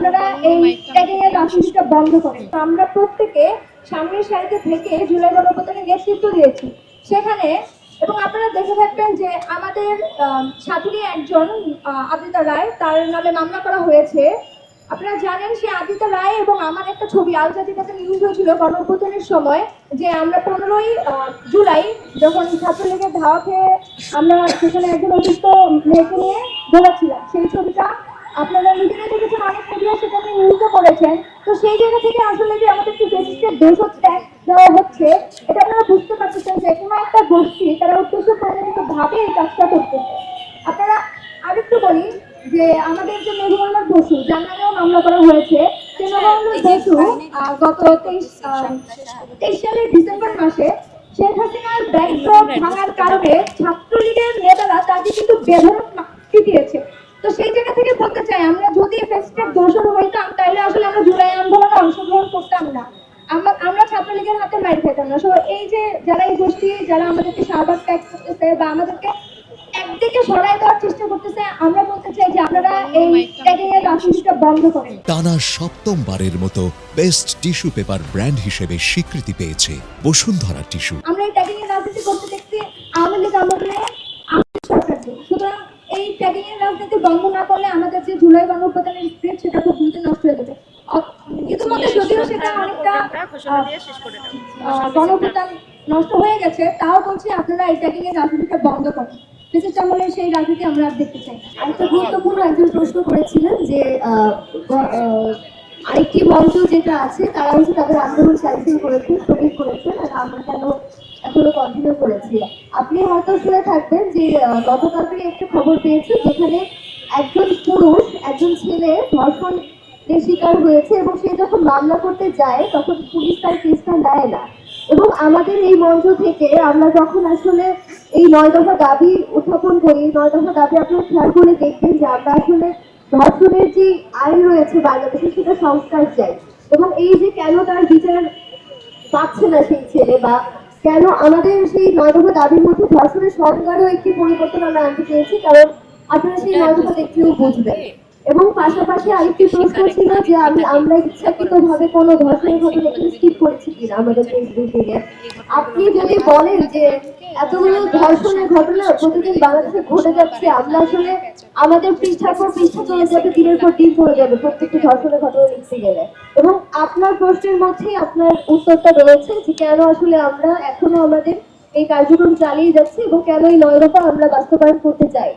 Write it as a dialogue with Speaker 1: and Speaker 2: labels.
Speaker 1: আপনারা এই ট্যাগিং এর রাজনীতিটা বন্ধ করেন। আমরা প্রত্যেকে সামনের সারিতে থেকে জুলাই গণঅভ্যুত্থানের নেতৃত্ব দিয়েছি সেখানে, এবং আপনারা দেখে থাকবেন যে আমাদের ছাত্রী একজন আদ্রিতা রায়, তার নামে মামলা করা হয়েছে। আপনারা জানেন সে আদ্রিতা রায় এবং আমার একটা ছবি আল জাজিরাতে নিউজ হয়েছিল গণঅভ্যুত্থানের সময়, যে আমরা 15ই জুলাই যখন ছাত্রলীগের ধাওয়া খেয়ে আমরা সেখানে একজন অসুস্থ মেয়েকে নিয়ে দৌড়াচ্ছিলাম, সেই ছবিটা আপনারা নিজেরা দেখেছেন, অনেক মিডিয়া সেটাকে নিউজও করেছেন। তো সেই জায়গা থেকে আসলে যে আমাদের একটু ফেসিস্টের দোষও ট্যাগ দেওয়া হচ্ছে, এটা আপনারা বুঝতে পারতেছেন যে কোনো একটা গোষ্ঠী তারা উদ্দেশ্য প্রণোদিত ভাবে এই কাজটা করতেছে। আপনারা আরেকটু বলি যে আমাদের যে মেহবুব আহমদ বসু, যার নামেও মামলা করা হয়েছে, সেই মেহবুব আহমদ বসু গত 23 সালের ডিসেম্বর মাসে শেখ হাসিনার ব্যাকড্রপ ভাঙার কারণে ছাত্রলীগের নেতারা তাকে কিন্তু বেধড়ক পিটিয়েছে। তো সেই জায়গা থেকে বলতে চাই, আমরা যদি ফেস্টের দোষর হইতাম তাহলে আসলে আমরা জুলাই আন্দোলনে অংশগ্রহণ করতাম না, আমরা ছাত্রলীগের হাতে মাইর খেতাম না। এই যে যারা এই গোষ্ঠী যারা আমাদেরকে শাহবাগ ত্যাগ করতেছে বা আমাদেরকে একদিকে সরাই দেওয়ার চেষ্টা করতেছে, আমরা বলতে চাই যে আপনারা এই ট্যাগিং এর রাজনীতিটা বন্ধ করেন।
Speaker 2: টানা সপ্তমবারের মতো বেস্ট টিস্যু পেপার ব্র্যান্ড হিসেবে স্বীকৃতি পেয়েছে বসুন্ধরা টিস্যু।
Speaker 1: আমরা এই ট্যাগিং এর রাজনীতি করতে দেখতে আওয়ামী লীগ আমলে সরকারকে, সুতরাং এই ট্যাগিং এর রাজনীতি বন্ধ না করলে আমাদের যে জুলাই গণঅভ্যুত্থানের স্পিরিট সেটা খুব দ্রুত নষ্ট হয়ে যাবে। ইতিমধ্যে যদিও সেটা অনেকটা গণঅভ্যুত্থান নষ্ট হয়ে গেছে, তাও বলছি আপনারা এই ট্যাগিং এর রাজনীতিটা বন্ধ করেন। বিশেষ আমলে সেই রাজনীতি আমরা আর দেখতে চাই না।
Speaker 3: আরেকটা গুরুত্বপূর্ণ একজন প্রশ্ন করেছিলেন যে আরেকটি মঞ্চ যেটা আছে তারা হচ্ছে তাদের আন্দোলন ক্যান্সেল করেছে, স্থগিত করেছেন, আর আমরা কেন এখনো কন্টিনিউ করেছি। আপনি হয়তো শুনে থাকবেন যে গতকালকে একটা খবর পেয়েছে যেখানে একজন পুরুষ একজন ছেলে ধর্ষণের শিকার হয়েছে এবং সে যখন মামলা করতে যায় তখন পুলিশ তার কেসটা নেয় না। এবং আমাদের এই মঞ্চ থেকে আমরা যখন আসলে এই 9 দফা দাবি উত্থাপন করি, 9 দফা দাবি আপনারা খেয়াল করে দেখবেন যে আমরা আসলে ধর্ষণের যে আইন রয়েছে বাংলাদেশে সেটা সংস্কার চাই, এবং এই যে কেন তার বিচার পাচ্ছে না সেই ছেলে, বা কেন আমাদের সেই 9 দফা দাবির মধ্যে ধর্ষণের সংজ্ঞারও একটি পরিবর্তন আমরা আনতে চেয়েছি, কারণ আপনারা সেই 9 দফা দেখলেও বুঝবেন। এবং পাশাপাশি আরেকটি প্রশ্ন ছিল যে আমরা ইচ্ছাকৃতভাবে কোনো ধর্ষণের ঘটনা স্কিপ করেছি কিনা আমাদের ফেসবুকে। আপনি যদি বলেন যে এতগুলো ধর্ষণের ঘটনা প্রতিদিন বাংলাদেশে ঘটে যাচ্ছে, আমরা আসলে আমাদের পৃষ্ঠার পর পৃষ্ঠা চলে যাবে, দিনের পর দিন চলে যাবে প্রত্যেকটি ধর্ষণের ঘটনা লিখতে গেলে। এবং আপনার প্রশ্নের মধ্যেই আপনার উত্তরটা রয়েছে যে কেন আসলে আমরা এখনো আমাদের এই কার্যক্রম চালিয়ে যাচ্ছি এবং কেন এই 9 দফা আমরা বাস্তবায়ন করতে চাই।